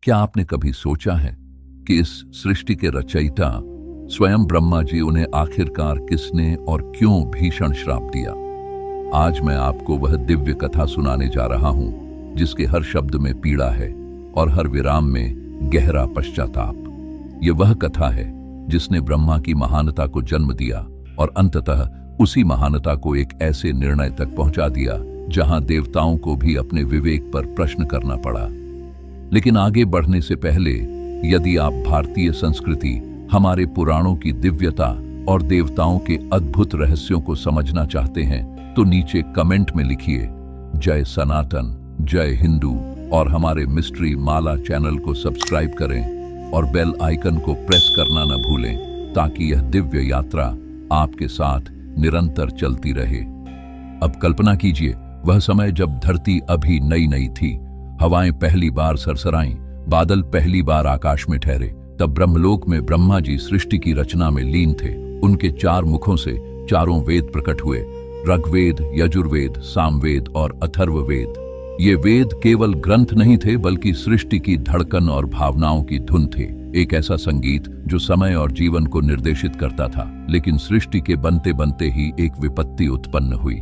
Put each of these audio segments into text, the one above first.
क्या आपने कभी सोचा है कि इस सृष्टि के रचयिता स्वयं ब्रह्मा जी उन्हें आखिरकार किसने और क्यों भीषण श्राप दिया? आज मैं आपको वह दिव्य कथा सुनाने जा रहा हूं जिसके हर शब्द में पीड़ा है और हर विराम में गहरा पश्चाताप। यह वह कथा है जिसने ब्रह्मा की महानता को जन्म दिया और अंततः उसी महानता को एक ऐसे निर्णय तक पहुंचा दिया जहां देवताओं को भी अपने विवेक पर प्रश्न करना पड़ा। लेकिन आगे बढ़ने से पहले यदि आप भारतीय संस्कृति, हमारे पुराणों की दिव्यता और देवताओं के अद्भुत रहस्यों को समझना चाहते हैं तो नीचे कमेंट में लिखिए जय सनातन, जय हिंदू और हमारे मिस्ट्री माला चैनल को सब्सक्राइब करें और बेल आइकन को प्रेस करना न भूलें ताकि यह दिव्य यात्रा आपके साथ निरंतर चलती रहे। अब कल्पना कीजिए वह समय जब धरती अभी नई नई थी, हवाएं पहली बार सरसराईं, बादल पहली बार आकाश में ठहरे। तब ब्रह्मलोक में ब्रह्मा जी सृष्टि की रचना में लीन थे। उनके 4 मुखों से चारों वेद प्रकट हुए, ऋग्वेद, यजुर्वेद, सामवेद और अथर्ववेद। ये वेद केवल ग्रंथ नहीं थे बल्कि सृष्टि की धड़कन और भावनाओं की धुन थे। एक ऐसा संगीत जो समय और जीवन को निर्देशित करता था। लेकिन सृष्टि के बनते बनते ही एक विपत्ति उत्पन्न हुई।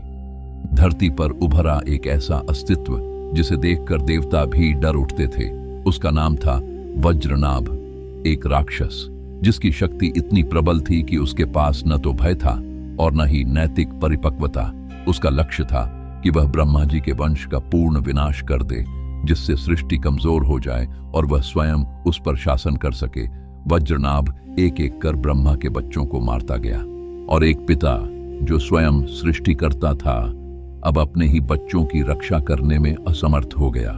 धरती पर उभरा एक ऐसा अस्तित्व जिसे देखकर देवता भी डर उठते थे। उसका नाम था वज्रनाभ, एक राक्षस जिसकी शक्ति इतनी प्रबल थी कि उसके पास न तो भय था और न ही नैतिक परिपक्वता। उसका लक्ष्य था कि वह ब्रह्मा जी के वंश का पूर्ण विनाश कर दे, जिससे सृष्टि कमजोर हो जाए और वह स्वयं उस पर शासन कर सके। वज्रनाभ एक एक कर ब्रह्मा के बच्चों को मारता गया और एक पिता जो स्वयं सृष्टि करता था अब अपने ही बच्चों की रक्षा करने में असमर्थ हो गया।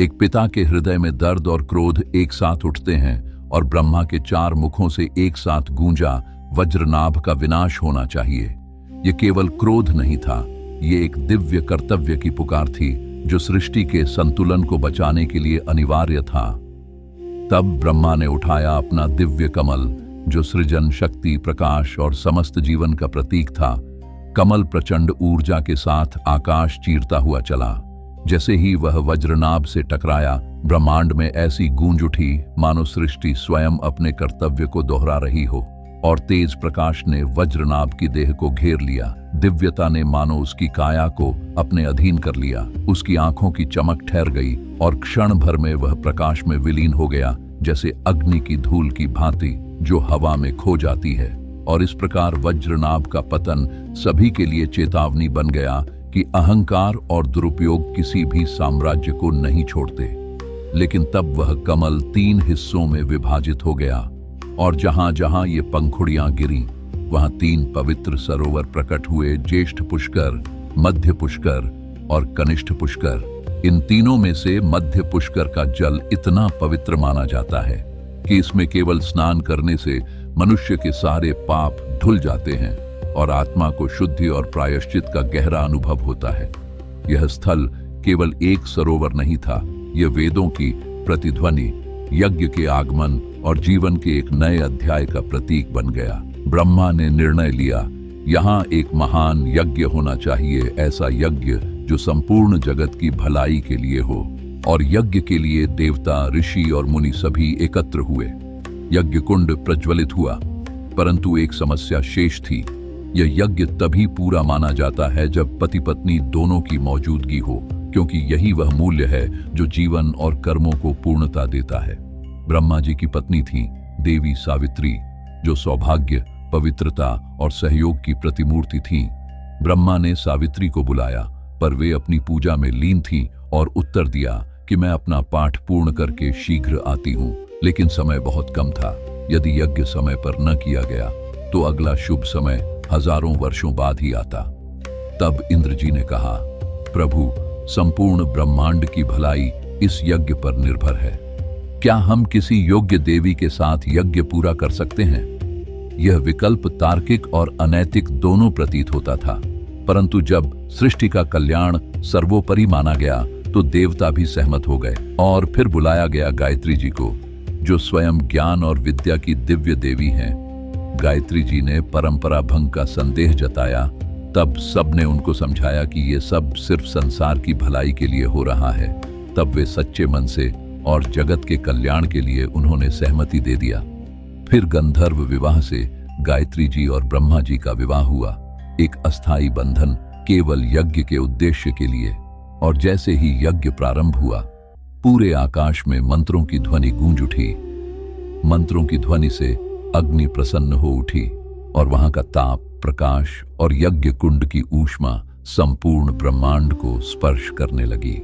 एक पिता के हृदय में दर्द और क्रोध एक साथ उठते हैं और ब्रह्मा के 4 मुखों से एक साथ गूंजा, वज्रनाभ का विनाश होना चाहिए। ये केवल क्रोध नहीं था, ये एक दिव्य कर्तव्य की पुकार थी जो सृष्टि के संतुलन को बचाने के लिए अनिवार्य था। तब ब्रह्मा ने उठाया अपना दिव्य कमल जो सृजन, शक्ति, प्रकाश और समस्त जीवन का प्रतीक था। कमल प्रचंड ऊर्जा के साथ आकाश चीरता हुआ चला। जैसे ही वह वज्रनाभ से टकराया, ब्रह्मांड में ऐसी गूंज उठी मानो सृष्टि स्वयं अपने कर्तव्य को दोहरा रही हो। और तेज प्रकाश ने वज्रनाभ की देह को घेर लिया। दिव्यता ने मानो उसकी काया को अपने अधीन कर लिया। उसकी आंखों की चमक ठहर गई और क्षण भर में वह प्रकाश में विलीन हो गया, जैसे अग्नि की धूल की भांति जो हवा में खो जाती है। और इस प्रकार वज्रनाभ का पतन सभी के लिए चेतावनी बन गया कि अहंकार और दुरुपयोग किसी भी साम्राज्य को नहीं छोड़ते। लेकिन तब वह कमल 3 हिस्सों में विभाजित हो गया और जहां जहां ये पंखुड़ियां गिरी वहां 3 पवित्र सरोवर प्रकट हुए, ज्येष्ठ पुष्कर, मध्य पुष्कर और कनिष्ठ पुष्कर। इन तीनों में से मध्य पुष्कर का जल इतना पवित्र माना जाता है कि इसमें केवल स्नान करने से मनुष्य के सारे पाप धुल जाते हैं और आत्मा को शुद्धि और प्रायश्चित का गहरा अनुभव होता है। यह स्थल केवल एक सरोवर नहीं था, यह वेदों की प्रतिध्वनि, यज्ञ के आगमन और जीवन के एक नए अध्याय का प्रतीक बन गया। ब्रह्मा ने निर्णय लिया, यहाँ एक महान यज्ञ होना चाहिए, ऐसा यज्ञ जो संपूर्ण जगत की भलाई के लिए हो। और यज्ञ के लिए देवता, ऋषि और मुनि सभी एकत्र हुए। यज्ञ कुंड प्रज्वलित हुआ, परंतु एक समस्या शेष थी। यह यज्ञ तभी पूरा माना जाता है जब पति पत्नी दोनों की मौजूदगी हो, क्योंकि यही वह मूल्य है जो जीवन और कर्मों को पूर्णता देता है। ब्रह्मा जी की पत्नी थी देवी सावित्री, जो सौभाग्य, पवित्रता और सहयोग की प्रतिमूर्ति थी। ब्रह्मा ने सावित्री को बुलाया, पर वे अपनी पूजा में लीन थीं और उत्तर दिया कि मैं अपना पाठ पूर्ण करके शीघ्र आती हूँ। लेकिन समय बहुत कम था। यदि यज्ञ समय पर न किया गया तो अगला शुभ समय हजारों वर्षों बाद ही आता। तब इंद्र जी ने कहा, प्रभु, संपूर्ण ब्रह्मांड की भलाई इस यज्ञ पर निर्भर है। क्या हम किसी योग्य देवी के साथ यज्ञ पूरा कर सकते हैं? यह विकल्प तार्किक और अनैतिक दोनों प्रतीत होता था, परंतु जब सृष्टि का कल्याण सर्वोपरि माना गया तो देवता भी सहमत हो गए। और फिर बुलाया गया गायत्री जी को, जो स्वयं ज्ञान और विद्या की दिव्य देवी हैं। गायत्री जी ने परंपरा भंग का संदेह जताया। तब सबने उनको समझाया कि ये सब सिर्फ संसार की भलाई के लिए हो रहा है। तब वे सच्चे मन से और जगत के कल्याण के लिए उन्होंने सहमति दे दिया। फिर गंधर्व विवाह से गायत्री जी और ब्रह्मा जी का विवाह हुआ, एक अस्थायी बंधन केवल यज्ञ के उद्देश्य के लिए। और जैसे ही यज्ञ प्रारंभ हुआ, पूरे आकाश में मंत्रों की ध्वनि गूंज उठी। मंत्रों की ध्वनि से अग्नि प्रसन्न हो उठी और वहां का ताप, प्रकाश और यज्ञ कुंड की ऊष्मा संपूर्ण ब्रह्मांड को स्पर्श करने लगी।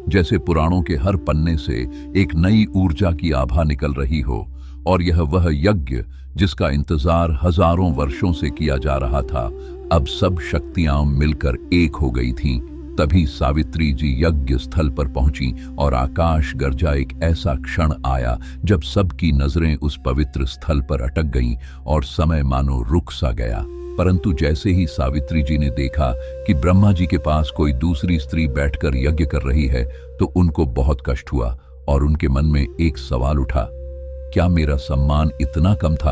जैसे पुराणों के हर पन्ने से एक नई ऊर्जा की आभा निकल रही हो, और यह वह यज्ञ जिसका इंतजार हजारों वर्षों से किया जा रहा था, अब सब शक्तियां मिलकर एक हो गई थीं। तभी सावित्री जी यज्ञ स्थल पर पहुंची और आकाश गर्जा। एक ऐसा क्षण आया जब सबकी नजरें उस पवित्र स्थल पर अटक गईं और समय मानो रुक सा गया। परंतु जैसे ही सावित्री जी ने देखा कि ब्रह्मा जी के पास कोई दूसरी स्त्री बैठकर यज्ञ कर रही है, तो उनको बहुत कष्ट हुआ और उनके मन में एक सवाल उठा, क्या मेरा सम्मान इतना कम था?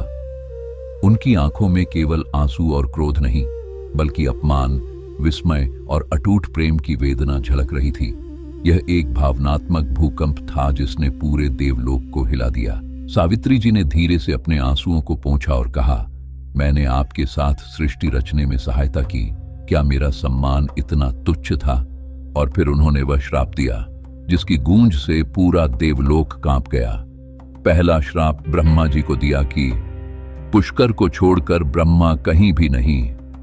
उनकी आंखों में केवल आंसू और क्रोध नहीं, बल्कि अपमान, विस्मय और अटूट प्रेम की वेदना झलक रही थी। यह एक भावनात्मक भूकंप था जिसने पूरे देवलोक को हिला दिया। सावित्री जी ने धीरे से अपने आंसुओं को पोंछा और कहा, मैंने आपके साथ सृष्टि रचने में सहायता की, क्या मेरा सम्मान इतना तुच्छ था? और फिर उन्होंने वह श्राप दिया जिसकी गूंज से पूरा देवलोक कांप गया। पहला श्राप ब्रह्मा जी को दिया कि पुष्कर को छोड़कर ब्रह्मा कहीं भी नहीं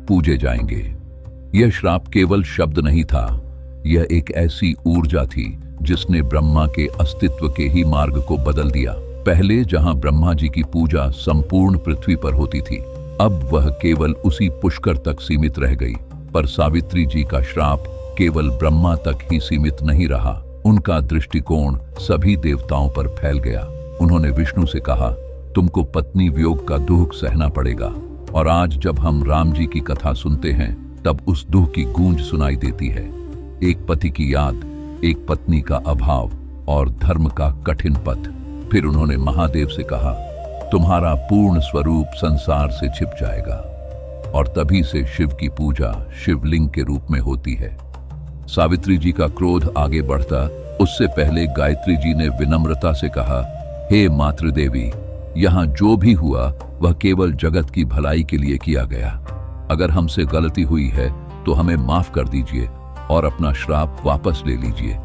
पूजे जाएंगे। यह श्राप केवल शब्द नहीं था, यह एक ऐसी ऊर्जा थी जिसने ब्रह्मा के अस्तित्व के ही मार्ग को बदल दिया। पहले जहां ब्रह्मा जी की पूजा संपूर्ण पृथ्वी पर होती थी, अब वह केवल उसी पुष्कर तक सीमित रह गई। पर सावित्री जी का श्राप केवल ब्रह्मा तक ही सीमित नहीं रहा, उनका दृष्टिकोण सभी देवताओं पर फैल गया। उन्होंने विष्णु से कहा, तुमको पत्नी वियोग का दुख सहना पड़ेगा। और आज जब हम राम जी की कथा सुनते हैं, तब उस दुख की गूंज सुनाई देती है। एक पति की याद, एक पत्नी का अभाव और धर्म का कठिन पथ। फिर उन्होंने महादेव से कहा, तुम्हारा पूर्ण स्वरूप संसार से छिप जाएगा। और तभी से शिव की पूजा शिवलिंग के रूप में होती है। सावित्री जी का क्रोध आगे बढ़ता, उससे पहले गायत्री जी ने विनम्रता से कहा, हे मातृदेवी, यहाँ जो भी हुआ वह केवल जगत की भलाई के लिए किया गया। अगर हमसे गलती हुई है तो हमें माफ कर दीजिए और अपना श्राप वापस ले लीजिए।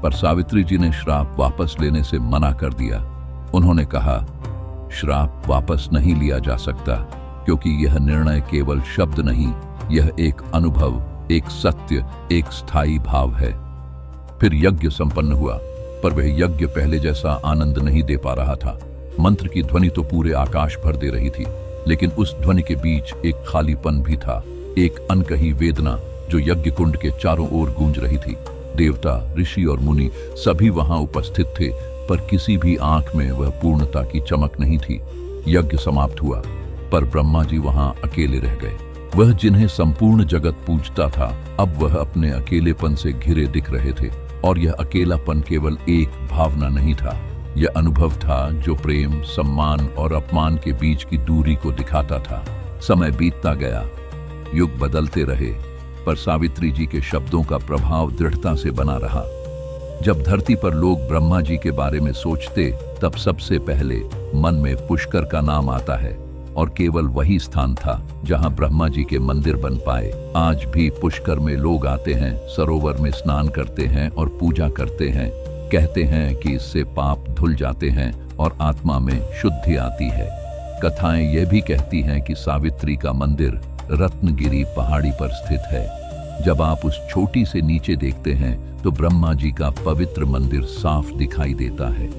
पर सावित्री जी ने श्राप वापस लेने से मना कर दिया। उन्होंने कहा, श्राप वापस नहीं लिया जा सकता, क्योंकि यह निर्णय केवल शब्द नहीं, यह एक अनुभव, एक सत्य, एक स्थायी भाव है। फिर यज्ञ संपन्न हुआ, पर वह यज्ञ पहले जैसा आनंद नहीं दे पा रहा था। मंत्र की ध्वनि तो पूरे आकाश भर दे रही थी, लेकिन उस ध्वनि के बीच एक खालीपन भी था, एक अनकही वेदना जो यज्ञ कुंड के चारों ओर गूंज रही थी। देवता, ऋषि और मुनि सभी वहां उपस्थित थे, पर किसी भी आंख में वह पूर्णता की चमक नहीं थी। यज्ञ समाप्त हुआ, पर ब्रह्मा जी वहां अकेले रह गए। वह जिन्हें संपूर्ण जगत पूजता था, अब वह अपने अकेलेपन से घिरे दिख रहे थे। और यह अकेलापन केवल एक भावना नहीं था, यह अनुभव था जो प्रेम, सम्मान और अपमान के बीच की दूरी को दिखाता था। समय बीतता गया, युग बदलते रहे, पर सावित्री जी के शब्दों का प्रभाव दृढ़ता से बना रहा। जब धरती पर लोग ब्रह्मा जी के बारे में सोचते, तब सबसे पहले मन में पुष्कर का नाम आता है, और केवल वही स्थान था जहां ब्रह्मा जी के मंदिर बन पाए। आज भी पुष्कर में लोग आते हैं, सरोवर में स्नान करते हैं और पूजा करते हैं। कहते हैं कि इससे पाप धुल जाते हैं और आत्मा में शुद्धि आती है। कथाएं यह भी कहती हैं कि सावित्री का मंदिर रत्नगिरी पहाड़ी पर स्थित है। जब आप उस चोटी से नीचे देखते हैं तो ब्रह्मा जी का पवित्र मंदिर साफ दिखाई देता है।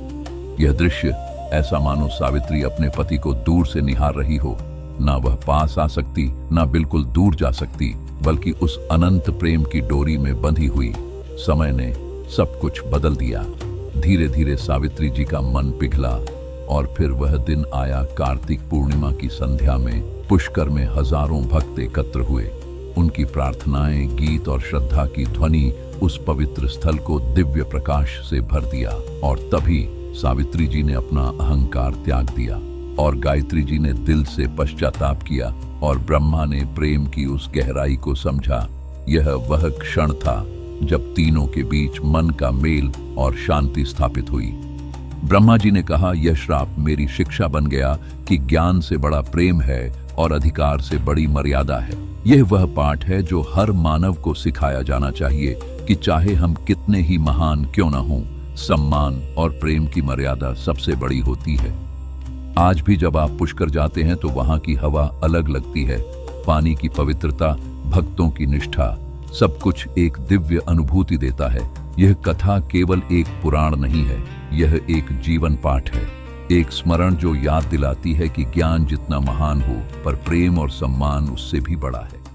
यह दृश्य ऐसा मानो सावित्री अपने पति को दूर से निहार रही हो। ना वह पास आ सकती, ना बिल्कुल दूर जा सकती, बल्कि उस अनंत प्रेम की डोरी में बंधी हुई। समय ने सब कुछ बदल दिया। धीरे धीरे सावित्री जी का मन पिघला, और फिर वह दिन आया। कार्तिक पूर्णिमा की संध्या में पुष्कर में हजारों भक्त एकत्र हुए। उनकी प्रार्थनाएं, गीत और श्रद्धा की ध्वनि उस पवित्र स्थल को दिव्य प्रकाश से भर दिया। और तभी सावित्री जी ने अपना अहंकार त्याग दिया, और गायत्री जी ने दिल से पश्चाताप किया, और ब्रह्मा ने प्रेम की उस गहराई को समझा। यह वह क्षण था जब तीनों के बीच मन का मेल और शांति स्थापित हुई। ब्रह्मा जी ने कहा, यह श्राप मेरी शिक्षा बन गया कि ज्ञान से बड़ा प्रेम है और अधिकार से बड़ी मर्यादा है। यह वह पाठ है जो हर मानव को सिखाया जाना चाहिए कि चाहे हम कितने ही महान क्यों न हों, सम्मान और प्रेम की मर्यादा सबसे बड़ी होती है। आज भी जब आप पुष्कर जाते हैं तो वहां की हवा अलग लगती है। पानी की पवित्रता, भक्तों की निष्ठा, सब कुछ एक दिव्य अनुभूति देता है। यह कथा केवल एक पुराण नहीं है, यह एक जीवन पाठ है, एक स्मरण जो याद दिलाती है कि ज्ञान जितना महान हो, पर प्रेम और सम्मान उससे भी बड़ा है।